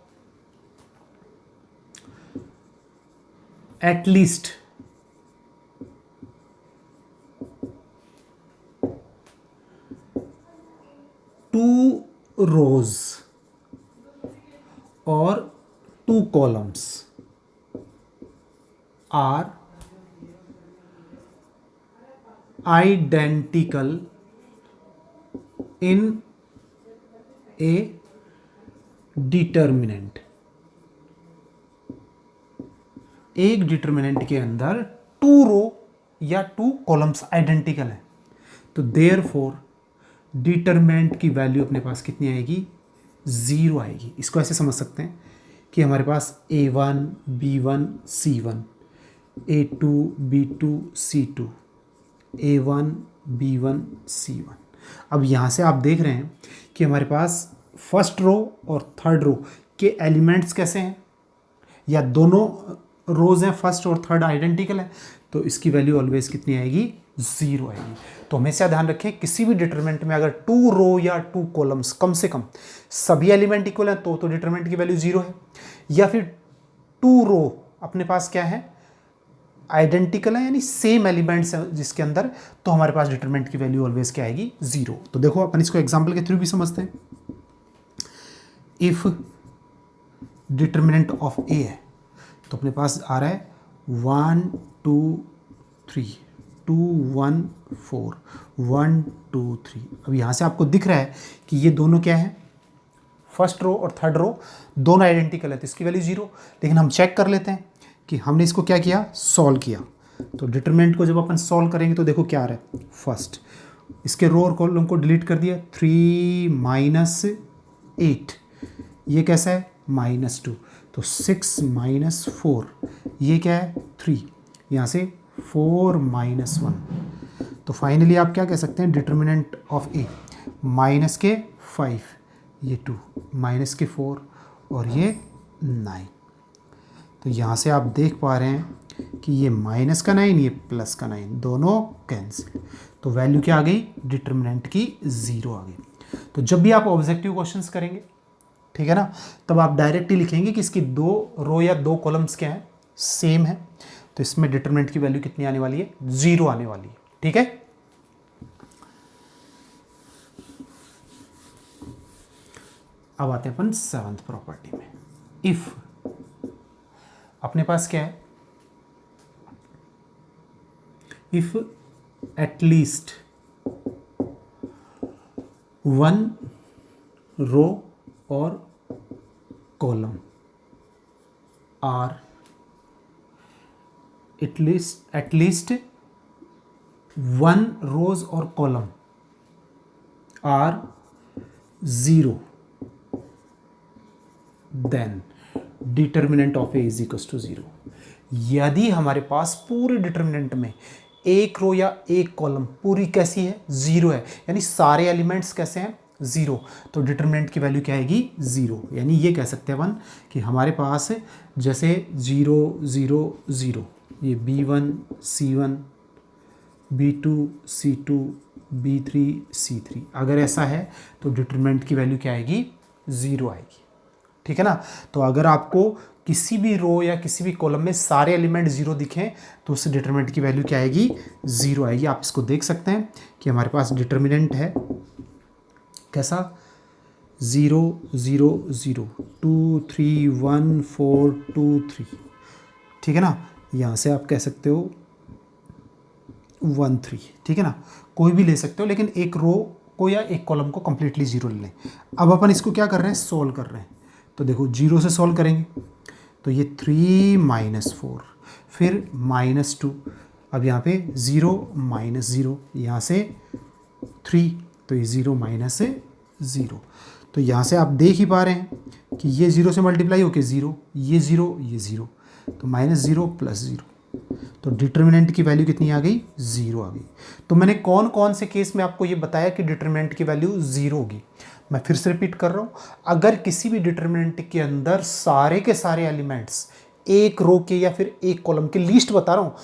Speaker 1: एटलीस्ट टू रोज और two columns are identical in a determinant। एक डिटर्मिनेंट के अंदर टू रो या टू कॉलम्स आइडेंटिकल है, तो देयरफॉर डिटर्मिनेंट की वैल्यू अपने पास कितनी आएगी, 0 आएगी। इसको ऐसे समझ सकते हैं कि हमारे पास A1 B1 C1, A2 B2 C2, A1 B1 C1। अब यहाँ से आप देख रहे हैं कि हमारे पास फर्स्ट रो और थर्ड रो के एलिमेंट्स कैसे हैं, या दोनों रोज हैं फर्स्ट और थर्ड आइडेंटिकल है, तो इसकी वैल्यू ऑलवेज कितनी आएगी, 0 आएगी। तो हमेशा ध्यान रखें किसी भी डिटरमिनेंट में अगर टू रो या टू कॉलम्स कम से कम सभी एलिमेंट इक्वल हैं तो डिटरमिनेंट की वैल्यू 0 है, या फिर टू रो अपने पास क्या है, आइडेंटिकल है यानी सेम एलिमेंट्स हैं जिसके अंदर, तो हमारे पास डिटरमिनेंट की वैल्यू ऑलवेज क्या आएगी, 0। तो देखो अपन इसको एग्जांपल के थ्रू भी समझते हैं। इफ डिटरमिनेंट ऑफ ए है तो अपने पास आ रहा है 1 2 3 2 1 4 1 2 3। अब यहाँ से आपको दिख रहा है कि ये दोनों क्या है, फर्स्ट रो और थर्ड रो दोनों आइडेंटिकल है, तो इसकी वैल्यू 0। लेकिन हम चेक कर लेते हैं कि हमने इसको क्या किया, सॉल्व किया। तो डिटरमिनेंट को जब अपन सॉल्व करेंगे तो देखो क्या आ रहा है, फर्स्ट इसके रो और कॉलम को डिलीट कर दिया, 3 - 8 ये कैसा है, -2, तो 6 - 4 ये क्या है, 3, यहाँ से 4 - 1। तो फाइनली आप क्या कह सकते हैं, डिटरमिनेंट ऑफ ए माइनस के 5 ये 2 माइनस के 4 और ये 9। तो यहाँ से आप देख पा रहे हैं कि ये माइनस का 9 ये प्लस का 9 दोनों कैंसिल, तो वैल्यू क्या आ गई, डिटरमिनेंट की 0 आ गई। तो जब भी आप ऑब्जेक्टिव क्वेश्चंस करेंगे, ठीक है ना, तब आप डायरेक्टली लिखेंगे कि इसकी 2 रो या 2 कॉलम्स क्या है, सेम है, तो इसमें डिटरमिनेंट की वैल्यू कितनी आने वाली है, 0 आने वाली है। ठीक है, अब आते हैं अपन 7th प्रॉपर्टी में। इफ अपने पास क्या है, इफ एटलीस्ट 1 रो और कॉलम आर एटलीस्ट 1 रोज और column are 0, then determinant of A is equal to 0। यदि हमारे पास पूरे डिटर्मिनेंट में एक रो या एक कॉलम पूरी कैसी है, 0 है, यानी सारे एलिमेंट्स कैसे हैं, 0, तो डिटर्मिनेंट की वैल्यू क्या आएगी, 0। यानी ये कह सकते हैं अपन कि हमारे पास जैसे 0 0 0 ये B1 C1 B2 C2 B3 C3, अगर ऐसा है तो डिटर्मिनेंट की वैल्यू क्या आएगी, 0 आएगी। ठीक है ना, तो अगर आपको किसी भी रो या किसी भी कॉलम में सारे एलिमेंट 0 दिखें तो उससे डिटरमिनेंट की वैल्यू क्या आएगी, 0 आएगी। आप इसको देख सकते हैं कि हमारे पास डिटरमिनेंट है कैसा, 0 0 0 2 3 1 4 2 3। ठीक है ना, यहाँ से आप कह सकते हो 1 3। ठीक है ना, कोई भी ले सकते हो, लेकिन एक रो को या एक कॉलम को कंप्लीटली 0 ले लें। अब अपन इसको क्या कर रहे हैं, सोल्व कर रहे हैं। तो देखो 0 से सॉल्व करेंगे तो ये 3 - 4 फिर -2, अब यहाँ पे 0 -0, यहाँ से 3 तो ये 0 -0। तो यहाँ से आप देख ही पा रहे हैं कि ये 0 से मल्टीप्लाई होके 0, ये 0 ये 0, तो -0 + 0, तो डिटरमिनेंट की वैल्यू कितनी आ गई, 0 आ गई। तो मैंने कौन कौन से केस में आपको ये बताया कि डिटरमिनेंट की वैल्यू 0 होगी। मैं फिर से रिपीट कर रहा हूँ, अगर किसी भी डिटरमिनेंट के अंदर सारे के सारे एलिमेंट्स एक रो के या फिर एक कॉलम के, लीस्ट बता रहा हूँ,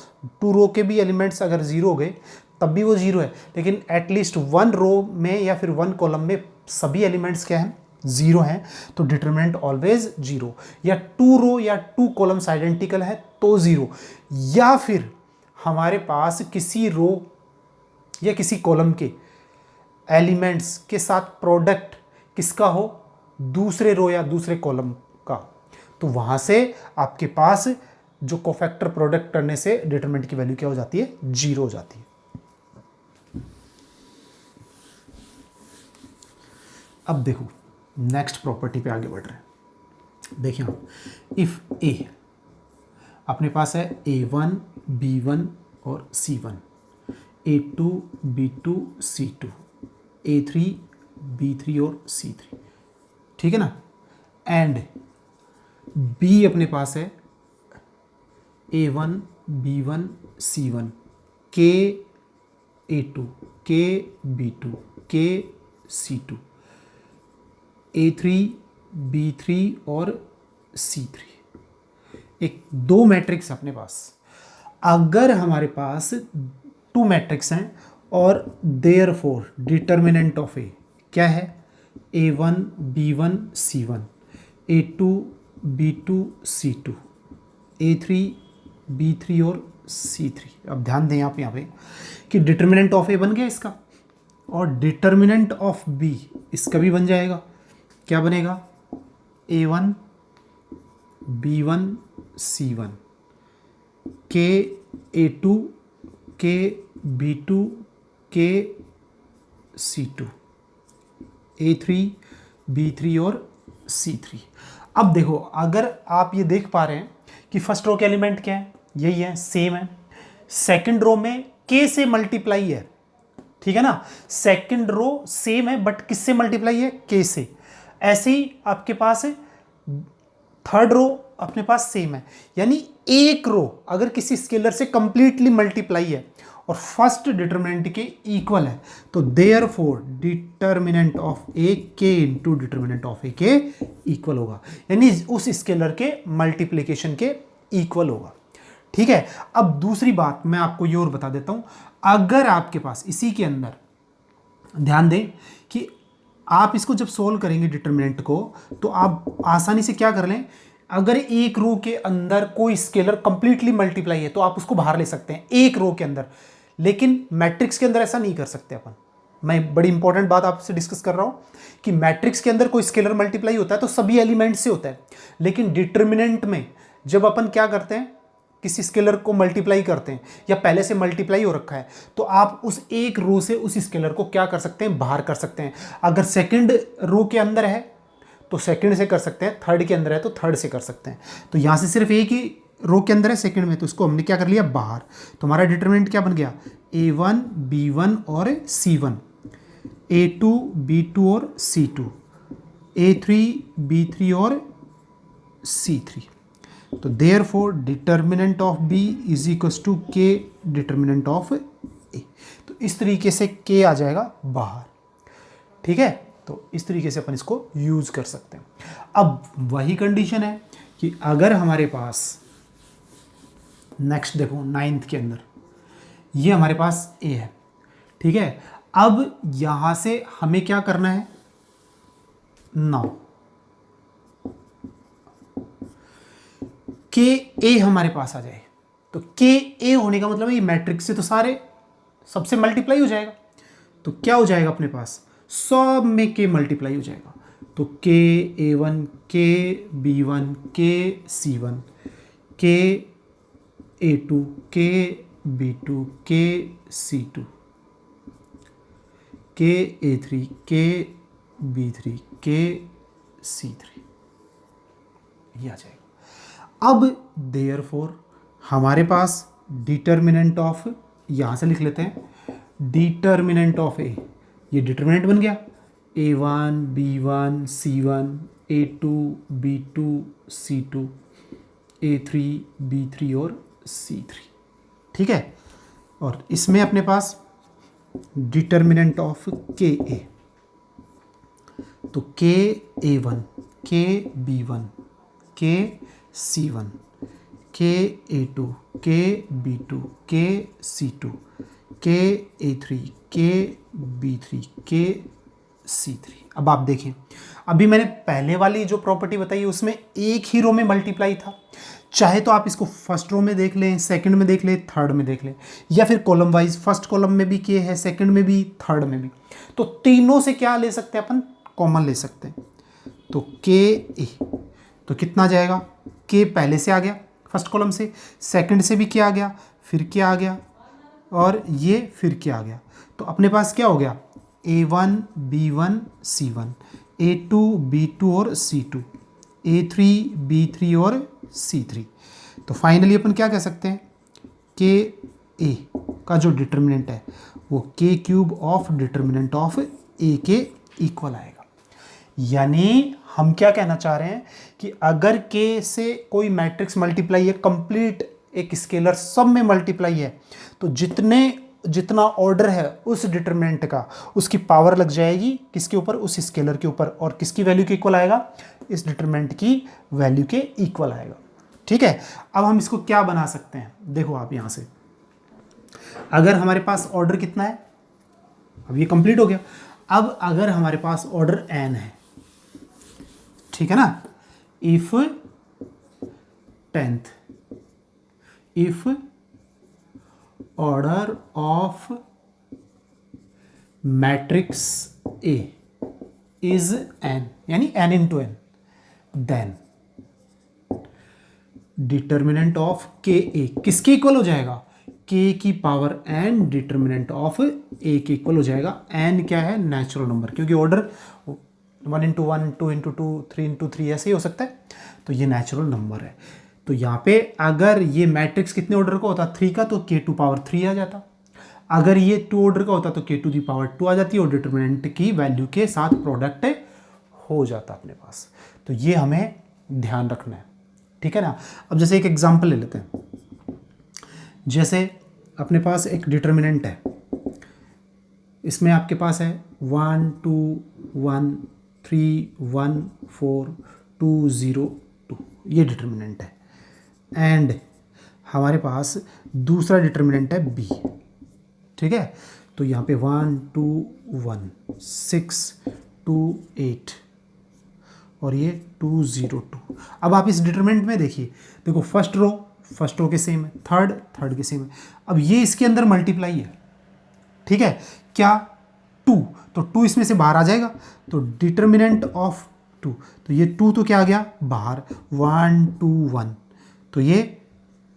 Speaker 1: 2 रो के भी एलिमेंट्स अगर 0 हो गए तब भी वो 0 है, लेकिन एटलीस्ट 1 रो में या फिर 1 कॉलम में सभी एलिमेंट्स क्या हैं, जीरो हैं तो डिटरमिनेंट ऑलवेज जीरो, या टू रो या टू कॉलम्स आइडेंटिकल है तो जीरो, या फिर हमारे पास किसी रो या किसी कॉलम के एलिमेंट्स के साथ प्रोडक्ट किसका हो, दूसरे रो या दूसरे कॉलम का, तो वहां से आपके पास जो कोफैक्टर प्रोडक्ट करने से डिटरमिनेंट की वैल्यू क्या हो जाती है, जीरो हो जाती है। अब देखो नेक्स्ट प्रॉपर्टी पे आगे बढ़ रहे हैं। देखिए आप, इफ ए अपने पास है A1 B1 और C1, A2 B2 C2, A3 B3 और C3, ठीक है ना, एंड B अपने पास है A1 B1 C1, K A2 K B2 K C2, A3 B3 और C3, एक दो मैट्रिक्स अपने पास। अगर हमारे पास टू मैट्रिक्स हैं और देयरफॉर डिटर्मिनेंट ऑफ ए क्या है, A1 B1 C1, A2 B2 C2, A3 B3 और C3। अब ध्यान दें आप यहाँ पे कि डिटर्मिनेंट ऑफ ए बन गया इसका, और डिटर्मिनेंट ऑफ बी इसका भी बन जाएगा। क्या बनेगा, A1 B1 C1, K A2 K B2 K C2, A3 B3 और C3। अब देखो अगर आप ये देख पा रहे हैं कि फर्स्ट रो के एलिमेंट क्या है, यही है, सेम है। सेकंड रो में K से मल्टीप्लाई है, ठीक है ना, सेकंड रो सेम है बट किससे मल्टीप्लाई है, K से। ऐसे ही आपके पास थर्ड रो अपने पास सेम है, यानी एक रो अगर किसी स्केलर से कंप्लीटली मल्टीप्लाई है और फर्स्ट डिटर्मिनेंट के इक्वल है तो देयरफॉर डिटर्मिनेंट ऑफ ए के इनटू डिटर्मिनेंट ऑफ ए के इक्वल होगा, यानी उस स्केलर के मल्टीप्लिकेशन के इक्वल होगा। ठीक है, अब दूसरी बात मैं आपको ये और बता देता हूं, अगर आपके पास इसी के अंदर ध्यान दें कि आप इसको जब सोल्व करेंगे डिटर्मिनेंट को तो आप आसानी से क्या कर लें, अगर एक रो के अंदर कोई स्केलर कंप्लीटली मल्टीप्लाई है तो आप उसको बाहर ले सकते हैं एक रो के अंदर, लेकिन मैट्रिक्स के अंदर ऐसा नहीं कर सकते अपन। मैं बड़ी इंपॉर्टेंट बात आपसे डिस्कस कर रहा हूं कि मैट्रिक्स के अंदर कोई स्केलर मल्टीप्लाई होता है तो सभी एलिमेंट से होता है, लेकिन डिटर्मिनेंट में जब अपन क्या करते हैं, किसी स्केलर को मल्टीप्लाई करते हैं या पहले से मल्टीप्लाई हो रखा है तो आप उस एक रो से उस स्केलर को क्या कर सकते हैं, बाहर कर सकते हैं। अगर सेकंड रो के अंदर है तो सेकंड से कर सकते हैं, थर्ड के अंदर है तो थर्ड से कर सकते हैं। तो यहां से सिर्फ एक ही रो के अंदर है सेकंड में, तो इसको हमने क्या कर लिया, बाहर। तो हमारा डिटरमिनेंट क्या बन गया, A1 B1 और C1, A2 B2 और C2, A3 B3 और C3। तो therefore determinant of B is equals to K determinant of A। तो इस तरीके से K आ जाएगा बाहर। ठीक है, तो इस तरीके से अपन इसको यूज कर सकते हैं। अब वही कंडीशन है कि अगर हमारे पास नेक्स्ट देखो नाइन्थ के अंदर ये हमारे पास A है, ठीक है, अब यहां से हमें क्या करना है, नाउ के ए हमारे पास आ जाए, तो के ए होने का मतलब है ये मैट्रिक्स से तो सारे सबसे मल्टीप्लाई हो जाएगा, तो क्या हो जाएगा अपने पास, सब में के मल्टीप्लाई हो जाएगा। तो के A1 के B1 के C1 के A2 के B2 के C2 के A3 के B3 के C3, ये आ जाएगा। अब देयरफॉर हमारे पास डिटर्मिनेंट ऑफ, यहां से लिख लेते हैं, डिटर्मिनेंट ऑफ ए, ये डिटर्मिनेंट बन गया, A1 B1 C1 A2 B2 C2 A3 B3 और C3। ठीक है, और इसमें अपने पास डिटर्मिनेंट ऑफ के ए, तो के A1 के B1 के C1 के A2 के B2 के C2 के A3 के B3 के C3। अब आप देखिए, अभी मैंने पहले वाली जो प्रॉपर्टी बताई है उसमें एक ही रो में मल्टीप्लाई था, चाहे तो आप इसको फर्स्ट रो में देख लें, सेकंड में देख लें, थर्ड में देख लें, या फिर कॉलम वाइज फर्स्ट कॉलम में भी किए हैं, सेकंड में भी, थर्ड में भी। तो तीनों से क्या ले सकते हैं अपन, कॉमन ले सकते हैं। तो के ए, तो कितना जाएगा, के पहले से आ गया फर्स्ट कॉलम से, सेकंड से भी क्या आ गया, फिर क्या आ गया, और ये फिर क्या आ गया। तो अपने पास क्या हो गया, A1 B1 C1, A2 B2 और C2, A3 B3 और C3। तो फाइनली अपन क्या कह सकते हैं, के ए का जो डिटर्मिनेंट है वो के क्यूब ऑफ डिटर्मिनेंट ऑफ ए के इक्वल आएगा। यानी हम क्या कहना चाह रहे हैं कि अगर के से कोई मैट्रिक्स मल्टीप्लाई है, कंप्लीट एक स्केलर सब में मल्टीप्लाई है, तो जितना ऑर्डर है उस डिटरमिनेंट का, उसकी पावर लग जाएगी किसके ऊपर, उस स्केलर के ऊपर, और किसकी वैल्यू के इक्वल आएगा, इस डिटरमिनेंट की वैल्यू के इक्वल आएगा। ठीक है, अब हम इसको क्या बना सकते हैं, देखो आप यहां से, अगर हमारे पास ऑर्डर कितना है, अब ये कंप्लीट हो गया। अब अगर हमारे पास ऑर्डर n है, ठीक है ना, if 10th, if order of matrix A is n, यानी n into n, then determinant of K A किसके इक्वल हो जाएगा, k की power n determinant of a के इक्वल हो जाएगा। n क्या है, नेचुरल नंबर, क्योंकि ऑर्डर 1 इंटू 1, 2 इंटू 2, 3 इंटू 3 ऐसे ही हो सकता है, तो ये नेचुरल नंबर है। तो यहाँ पे अगर ये मैट्रिक्स कितने ऑर्डर का होता, 3 का, तो k टू पावर 3 आ जाता। अगर ये 2 ऑर्डर का होता तो k टू दी पावर 2 आ जाती, और डिटर्मिनेंट की वैल्यू के साथ प्रोडक्ट हो जाता अपने पास। तो ये हमें ध्यान रखना है, ठीक है ना। अब जैसे एक एग्जांपल ले लेते हैं, जैसे अपने पास एक डिटर्मिनेंट है, इसमें आपके पास है 1 2 1 3 1 4 2 0 2, ये डिटर्मिनेंट है। एंड हमारे पास दूसरा डिटर्मिनेंट है b, ठीक है। तो यहाँ पे 1 2 1 6 2 8 और ये 2 0 2। अब आप इस डिटरमिनेंट में देखिए, देखो फर्स्ट रो के सेम है, थर्ड के सेम है। अब ये इसके अंदर मल्टीप्लाई है, ठीक है, क्या 2, तो 2 इसमें से बाहर आ जाएगा, तो डिटर्मिनेंट ऑफ 2, तो ये 2 तो क्या आ गया बाहर, 1 2 1, तो ये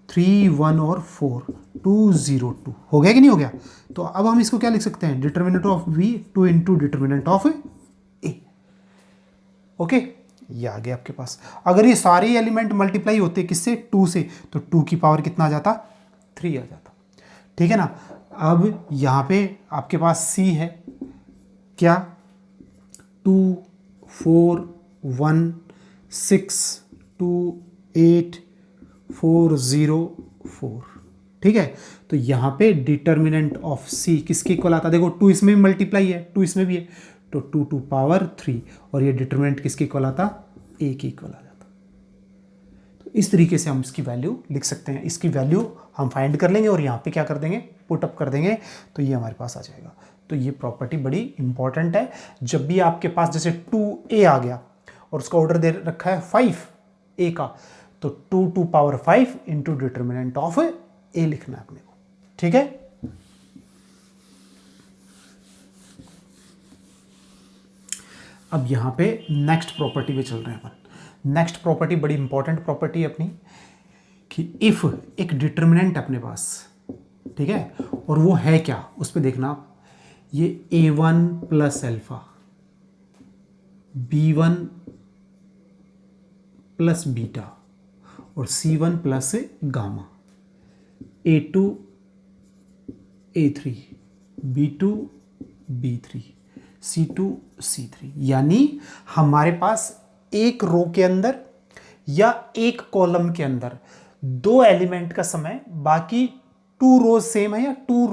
Speaker 1: 3 1 और 4 2 0 2 हो गया कि नहीं हो गया। तो अब हम इसको क्या लिख सकते हैं, determinant of v 2 into determinant of a। Okay, ये आ गया आपके पास। अगर ये सारे एलिमेंट मल्टीप्लाई होते किससे, 2 से, तो 2 की पावर कितना आ जाता, 3 आ जाता, ठीक है ना। अब यहाँ पे आपके पास c है क्या, 2 4 1 6 2 8 4 0 4, ठीक है। तो यहाँ पे डिटर्मिनेंट ऑफ c किसके इक्वल आता, देखो 2 इसमें भी मल्टीप्लाई है, 2 इसमें भी है, तो 2 टू पावर 3, और ये डिटर्मिनेंट किसके इक्वल आता, a के इक्वल आ जाता। तो इस तरीके से हम इसकी वैल्यू लिख सकते हैं, इसकी वैल्यू हम फाइंड कर लेंगे और यहाँ पे क्या कर देंगे, पुट अप कर देंगे, तो ये हमारे पास आ जाएगा। तो ये प्रॉपर्टी बड़ी इंपॉर्टेंट है। जब भी आपके पास जैसे 2a आ गया और उसका ऑर्डर दे रखा है 5a का, तो 2 two power 5 into determinant of a लिखना है अपने को, ठीक है। अब यहां पे नेक्स्ट प्रॉपर्टी पे चल रहे हैं अपन। नेक्स्ट प्रॉपर्टी बड़ी इंपॉर्टेंट प्रॉपर्टी है अपनी, कि इफ एक डिटर्मिनेंट अपने पास, ठीक है, और वो है क्या, उस पर देखना आप, ये a1 plus alpha, b1 plus beta और c1 plus gamma, a2 a3 b2 b3 c2 c3। यानी हमारे पास एक रो के अंदर या एक कॉलम के अंदर 2 एलिमेंट का समय, बाकी 2 रोज सेम है या 2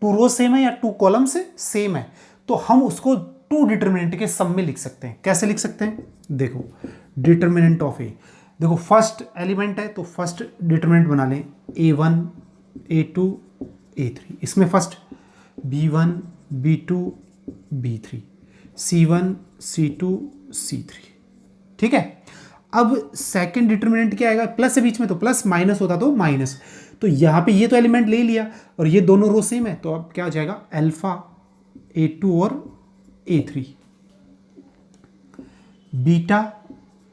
Speaker 1: रोज सेम है या 2 कॉलम से सेम है, तो हम उसको 2 डिटर्मिनेंट के सम में लिख सकते हैं। कैसे लिख सकते हैं, देखो डिटर्मिनेंट ऑफ ए, देखो फर्स्ट एलिमेंट है तो फर्स्ट डिटर्मिनेंट बना लें a1 a2 a3, इसमें first b1 b2 B3, C1 C2 C3। ठीक है, अब सेकंड डिटर्मिनेंट क्या आएगा, प्लस है बीच में तो प्लस, माइनस होता तो माइनस। तो यहाँ पे ये तो एलिमेंट ले लिया और ये दोनों रो सेम है, तो अब क्या हो जाएगा, अल्फा A2 और A3, बीटा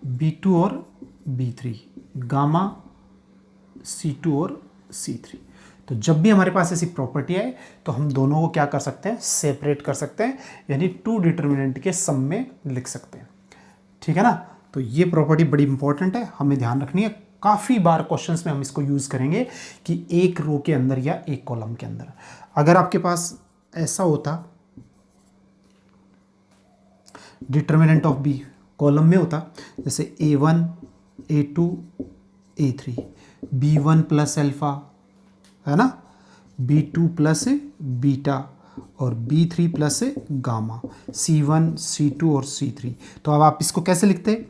Speaker 1: B2 और B3, गामा C2 और C3। तो जब भी हमारे पास ऐसी प्रॉपर्टी आए तो हम दोनों को क्या कर सकते हैं, सेपरेट कर सकते हैं, यानी टू डिटर्मिनेंट के सम में लिख सकते हैं। ठीक है ना, तो ये प्रॉपर्टी बड़ी इंपॉर्टेंट है, हमें ध्यान रखनी है। काफ़ी बार क्वेश्चंस में हम इसको यूज़ करेंगे कि एक रो के अंदर या एक कॉलम के अंदर। अगर आपके पास ऐसा होता, डिटर्मिनेंट ऑफ बी कॉलम में होता, जैसे A1 A2 A3, B1 plus alpha है ना, B2 प्लस बीटा और B3 plus gamma, C1 C2 और C3। तो अब आप इसको कैसे लिखते हैं,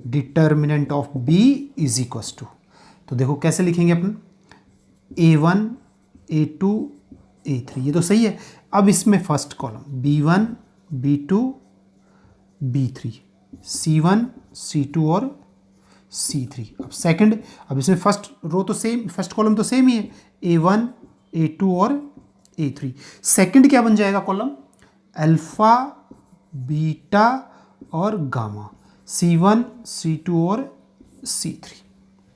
Speaker 1: determinant of B is equals to, तो देखो कैसे लिखेंगे अपन, A1 A2 A3, ये तो सही है। अब इसमें first column B1 B2 B3, C1 C2 और C3। अब सेकंड, अब इसमें फर्स्ट रो तो सेम, फर्स्ट कॉलम तो सेम ही है, A1 A2 और A3। सेकंड क्या बन जाएगा कॉलम, अल्फा बीटा और गामा, C1 C2 और C3,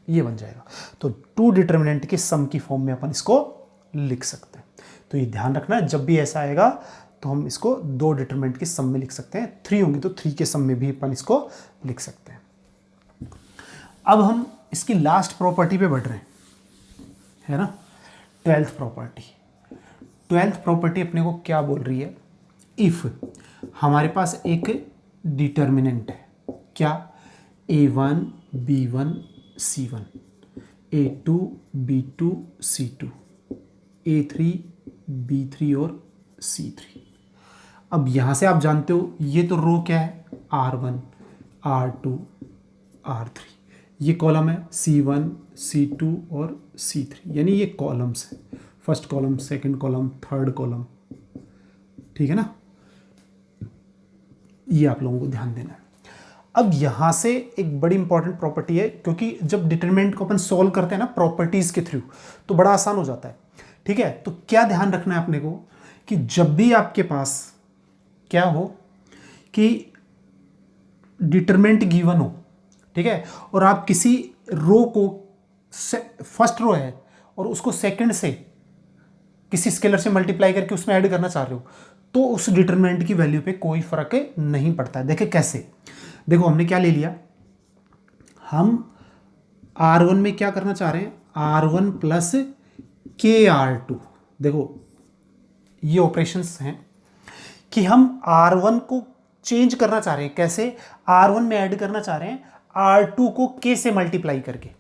Speaker 1: ये बन जाएगा। तो टू डिटर्मिनेंट के सम की फॉर्म में अपन इसको लिख सकते हैं। तो ये ध्यान रखना, जब भी ऐसा आएगा तो हम इसको दो डिटर्मिनेंट के सम में लिख सकते हैं, 3 होंगे तो 3 के सम में भी अपन इसको लिख सकते हैं। अब हम इसकी लास्ट प्रॉपर्टी पे बढ़ रहे हैं, है ना, 12th प्रॉपर्टी। 12th प्रॉपर्टी अपने को क्या बोल रही है, इफ हमारे पास एक डिटर्मिनेंट है, क्या, A1 B1 C1, A2 B2 C2, A3 B3 और C3। अब यहां से आप जानते हो ये तो रो क्या है, R1 R2 R3, ये कॉलम है C1 C2 और C3, यानी ये कॉलम्स है, first column second column third column. ठीक है ना, ये आप लोगों को ध्यान देना है। अब यहां से एक बड़ी इंपॉर्टेंट प्रॉपर्टी है, क्योंकि जब डिटरमिनेंट को अपन सॉल्व करते हैं ना प्रॉपर्टीज के थ्रू, तो बड़ा आसान हो जाता है। ठीक है, तो क्या ध्यान रखना है अपने को कि जब भी आपके पास क्या हो कि डिटरमिनेंट गिवन हो, ठीक है, और आप किसी रो को, फर्स्ट रो है और उसको सेकंड से किसी स्केलर से मल्टीप्लाई करके उसमें ऐड करना चाह रहे हो, तो उस डिटरमिनेंट की वैल्यू पे कोई फर्क नहीं पड़ता है। देखे कैसे, देखो हमने क्या ले लिया, हम R1 में क्या करना चाह रहे हैं, R1 प्लस KR2। देखो ये ऑपरेशंस हैं कि हम R1 को चेंज करना चाह रहे हैं, कैसे, R1 में ऐड करना चाह रहे हैं R2 को K से मल्टीप्लाई करके।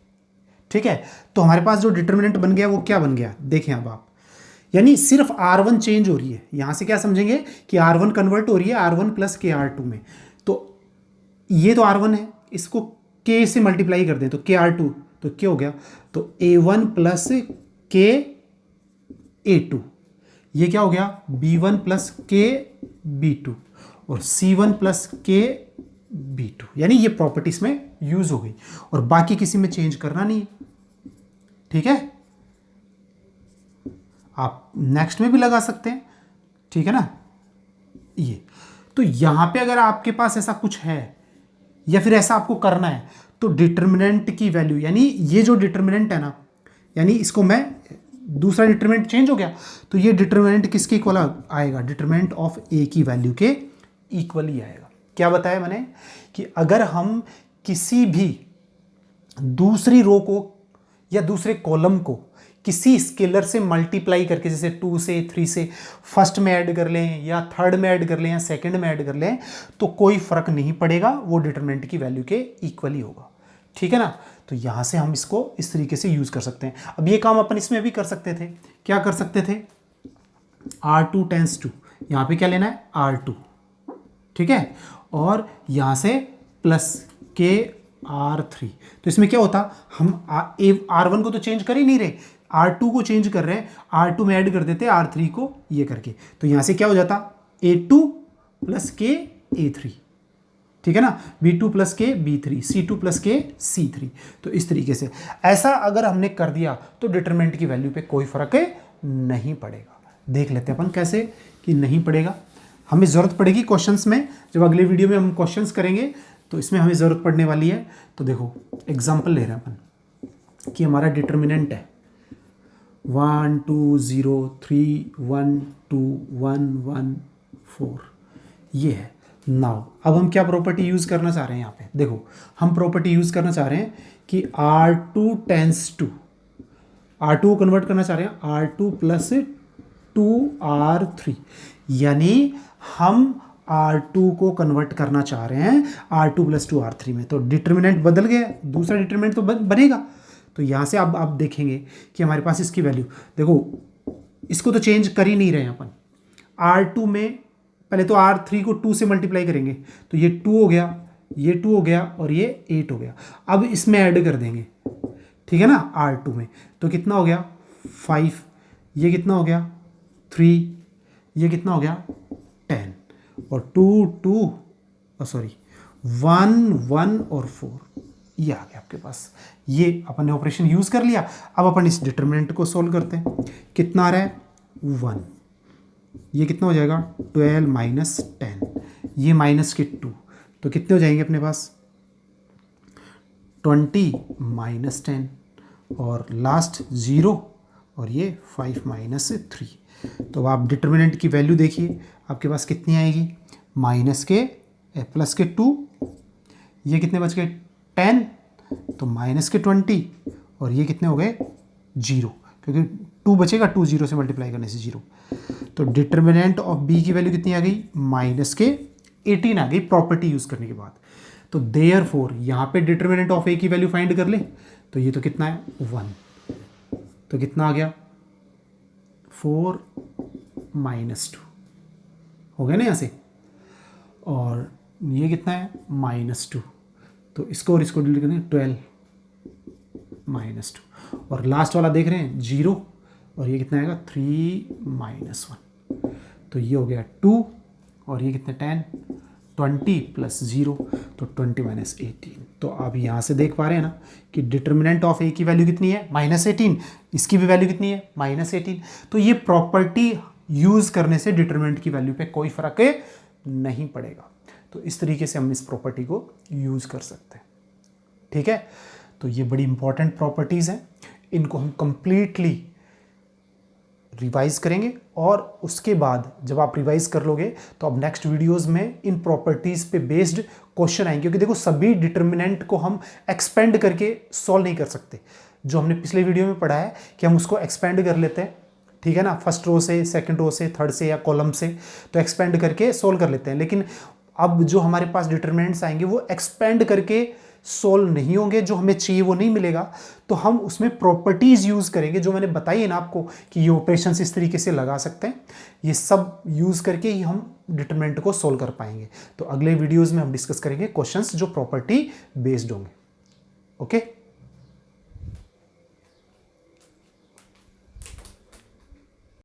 Speaker 1: ठीक है, तो हमारे पास जो डिटरमिनेंट बन गया वो क्या बन गया, देखें अब आप, यानी सिर्फ R1 चेंज हो रही है, यहां से क्या समझेंगे कि R1 कन्वर्ट हो रही है R1 प्लस KR2 में। तो ये तो R1 है, इसको K से मल्टीप्लाई कर दें तो KR2, तो क्या हो गया, तो A1 प्लस KA2, ये क्या हो गया, B1 प्लस KB2 और C1 प्लस KB2, यानी ये प्रॉपर्टीज में यूज हो गई और बाकी किसी में चेंज करना नहीं है। ठीक है, आप नेक्स्ट में भी लगा सकते हैं। ठीक है ना, ये तो यहां पे अगर आपके पास ऐसा कुछ है या फिर ऐसा आपको करना है, तो डिटर्मिनेंट की वैल्यू, यानी ये जो डिटर्मिनेंट है ना, यानी इसको मैं, दूसरा डिटर्मिनेंट चेंज हो गया, तो ये डिटर्मिनेंट किसके इक्वल आएगा, डिटर्मिनेंट ऑफ ए की वैल्यू के इक्वल ही आएगा। क्या बताया मैंने कि अगर हम किसी भी दूसरी रो को या दूसरे कॉलम को किसी स्केलर से मल्टीप्लाई करके, जैसे 2 से 3 से फर्स्ट में ऐड कर लें या थर्ड में ऐड कर लें या सेकंड में ऐड कर लें, तो कोई फर्क नहीं पड़ेगा, वो डिटरमिनेंट की वैल्यू के इक्वल ही होगा। ठीक है ना, तो यहां से हम इसको इस तरीके से यूज कर सकते हैं। अब ये काम अपन इसमें भी कर सकते थे, क्या कर सकते थे, R2 टेंस टू, यहां पे क्या लेना है R2, ठीक है, और यहां से प्लस के R3, तो इसमें क्या होता, हम R1 को तो चेंज कर ही नहीं रहे, R2 को चेंज कर रहे हैं, R2 में ऐड कर देते R3 को ये करके, तो यहां से क्या हो जाता A2 प्लस के A3, ठीक है ना, B2 प्लस के B3, C2 प्लस के C3। तो इस तरीके से ऐसा अगर हमने कर दिया तो डिटरमिनेंट की वैल्यू पे कोई फर्क नहीं पड़ेगा। देख लेते हैं अपन कैसे कि नहीं पड़ेगा। हमें ज़रूरत पड़ेगी क्वेश्चंस में, जब अगले वीडियो में हम क्वेश्चंस करेंगे तो इसमें हमें ज़रूरत पड़ने वाली है। तो देखो एग्जाम्पल ले रहे हैं अपन कि हमारा डिटरमिनेंट है 1 2 0 3 1 2 1 1 4, ये है। नाउ अब हम क्या प्रॉपर्टी यूज़ करना चाह रहे हैं यहाँ पे, देखो हम प्रॉपर्टी यूज़ करना चाह रहे हैं कि R2 टेंस टू, R2 को कन्वर्ट करना चाह रहे हैं R2 प्लस 2R3, यानी हम R2 को कन्वर्ट करना चाह रहे हैं R2 प्लस 2R3 में। तो डिटरमिनेंट बदल गया, दूसरा डिटरमिनेंट तो बनेगा। तो यहाँ से अब आप देखेंगे कि हमारे पास इसकी वैल्यू, देखो इसको तो चेंज कर ही नहीं रहे हैं अपन। R2 में पहले तो R3 को 2 से मल्टीप्लाई करेंगे तो ये 2 हो गया, ये 2 हो गया और ये 8 हो गया। अब इसमें ऐड कर देंगे, ठीक है ना, R2 में तो कितना हो गया 5, ये कितना हो गया 3, ये कितना हो गया 10, और 2 2 सॉरी 1 1 और 4, ये आ गया आपके पास। ये अपन ने ऑपरेशन यूज़ कर लिया। अब अपन इस डिटरमिनेंट को सोल्व करते हैं। कितना आ रहा है 1, ये कितना हो जाएगा 12 माइनस 10, ये माइनस के 2, तो कितने हो जाएंगे अपने पास 20 माइनस 10, और लास्ट 0, और ये 5 माइनस 3। तो आप डिटरमिनेंट की वैल्यू देखिए आपके पास कितनी आएगी, माइनस के प्लस के 2, ये कितने बच गए 10, तो माइनस के 20, और ये कितने हो गए 0, क्योंकि 2 बचेगा, 2 0 से मल्टीप्लाई करने से 0। तो डिटरमिनेंट ऑफ बी की वैल्यू कितनी आ गई माइनस के 18 आ गई प्रॉपर्टी यूज़ करने के बाद। तो देयरफॉर यहाँ पे डिटरमिनेंट ऑफ ए की वैल्यू फाइंड कर ले, तो ये तो कितना है 1, तो कितना आ गया 4 माइनस 2 हो गया ना यहाँ से, और ये कितना है माइनस 2, तो इसको और इसको डिलीट करें 12 माइनस 2, और लास्ट वाला देख रहे हैं 0, और ये कितना आएगा 3 माइनस 1, तो ये हो गया 2, और ये कितने 10, 20 प्लस 0, तो 20 माइनस 18। तो आप यहाँ से देख पा रहे हैं ना कि डिटरमिनेंट ऑफ ए की वैल्यू कितनी है -18, इसकी भी वैल्यू कितनी है -18। तो ये प्रॉपर्टी यूज़ करने से डिटरमिनेंट की वैल्यू पे कोई फर्क नहीं पड़ेगा। तो इस तरीके से हम इस प्रॉपर्टी को यूज़ कर सकते हैं, ठीक है। तो ये बड़ी इंपॉर्टेंट प्रॉपर्टीज़ हैं, इनको हम कंप्लीटली रिवाइज करेंगे, और उसके बाद जब आप रिवाइज कर लोगे तो अब नेक्स्ट वीडियोस में इन प्रॉपर्टीज़ पे बेस्ड क्वेश्चन आएंगे, क्योंकि देखो सभी डिटरमिनेंट को हम एक्सपेंड करके सॉल्व नहीं कर सकते। जो हमने पिछले वीडियो में पढ़ा है कि हम उसको एक्सपेंड कर लेते हैं, ठीक है ना, फर्स्ट रो से, सेकंड रो से, थर्ड से या कॉलम से, तो एक्सपेंड करके सोल्व कर लेते हैं। लेकिन अब जो हमारे पास डिटरमिनेंट्स आएंगे वो एक्सपेंड करके सोल्व नहीं होंगे, जो हमें चाहिए वो नहीं मिलेगा। तो हम उसमें प्रॉपर्टीज़ यूज़ करेंगे, जो मैंने बताई है ना आपको कि ये ऑपरेशंस इस तरीके से लगा सकते हैं, ये सब यूज़ करके ही हम डिटरमिनेंट को सोल्व कर पाएंगे। तो अगले वीडियोज़ में हम डिस्कस करेंगे क्वेश्चंस जो प्रॉपर्टी बेस्ड होंगे। ओके।